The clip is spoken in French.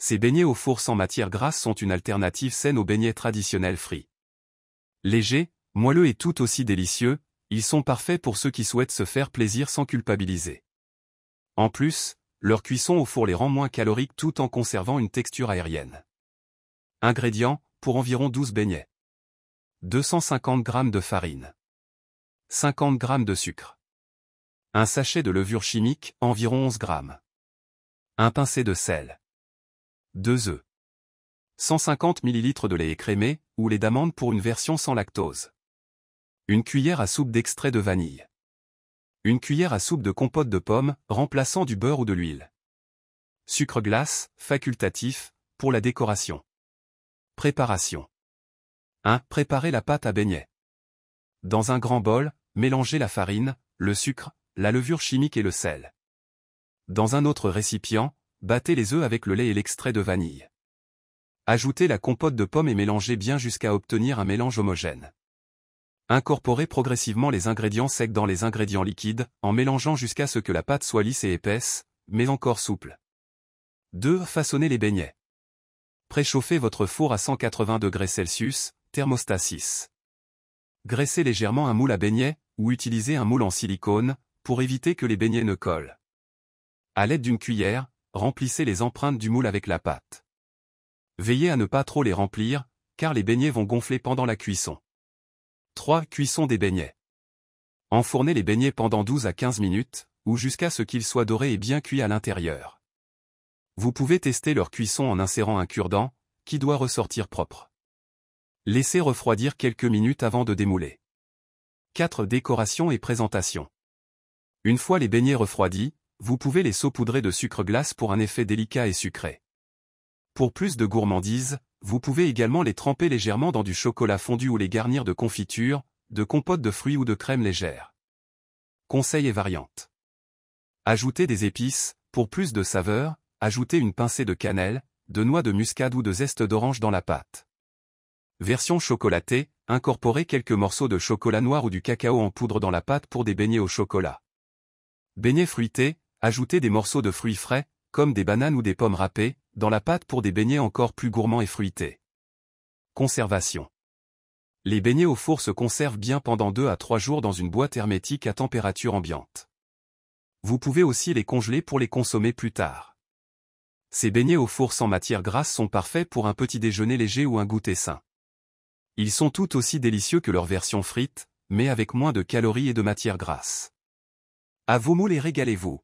Ces beignets au four sans matière grasse sont une alternative saine aux beignets traditionnels frits. Légers, moelleux et tout aussi délicieux, ils sont parfaits pour ceux qui souhaitent se faire plaisir sans culpabiliser. En plus, leur cuisson au four les rend moins caloriques tout en conservant une texture aérienne. Ingrédients, pour environ 12 beignets. 250 g de farine. 50 g de sucre. Un sachet de levure chimique, environ 11 g. Un pincé de sel. 2 œufs. 150 ml de lait écrémé, ou lait d'amande pour une version sans lactose. Une cuillère à soupe d'extrait de vanille. Une cuillère à soupe de compote de pommes, remplaçant du beurre ou de l'huile. Sucre glace, facultatif, pour la décoration. Préparation. 1. Préparez la pâte à beignets. Dans un grand bol, mélangez la farine, le sucre, la levure chimique et le sel. Dans un autre récipient, battez les œufs avec le lait et l'extrait de vanille. Ajoutez la compote de pommes et mélangez bien jusqu'à obtenir un mélange homogène. Incorporez progressivement les ingrédients secs dans les ingrédients liquides, en mélangeant jusqu'à ce que la pâte soit lisse et épaisse, mais encore souple. 2. Façonnez les beignets. Préchauffez votre four à 180°C, thermostat 6. Graissez légèrement un moule à beignets, ou utilisez un moule en silicone, pour éviter que les beignets ne collent. À l'aide d'une cuillère, remplissez les empreintes du moule avec la pâte. Veillez à ne pas trop les remplir, car les beignets vont gonfler pendant la cuisson. 3. Cuisson des beignets. Enfournez les beignets pendant 12 à 15 minutes, ou jusqu'à ce qu'ils soient dorés et bien cuits à l'intérieur. Vous pouvez tester leur cuisson en insérant un cure-dent, qui doit ressortir propre. Laissez refroidir quelques minutes avant de démouler. 4. Décoration et présentation. Une fois les beignets refroidis, vous pouvez les saupoudrer de sucre glace pour un effet délicat et sucré. Pour plus de gourmandise, vous pouvez également les tremper légèrement dans du chocolat fondu ou les garnir de confiture, de compote de fruits ou de crème légère. Conseils et variantes. Ajoutez des épices, pour plus de saveur, ajoutez une pincée de cannelle, de noix de muscade ou de zeste d'orange dans la pâte. Version chocolatée, incorporez quelques morceaux de chocolat noir ou du cacao en poudre dans la pâte pour des beignets au chocolat. Beignets fruités, ajoutez des morceaux de fruits frais, comme des bananes ou des pommes râpées, dans la pâte pour des beignets encore plus gourmands et fruités. Conservation. Les beignets au four se conservent bien pendant 2 à 3 jours dans une boîte hermétique à température ambiante. Vous pouvez aussi les congeler pour les consommer plus tard. Ces beignets au four sans matière grasse sont parfaits pour un petit déjeuner léger ou un goûter sain. Ils sont tout aussi délicieux que leur version frite, mais avec moins de calories et de matière grasse. À vos moules et régalez-vous.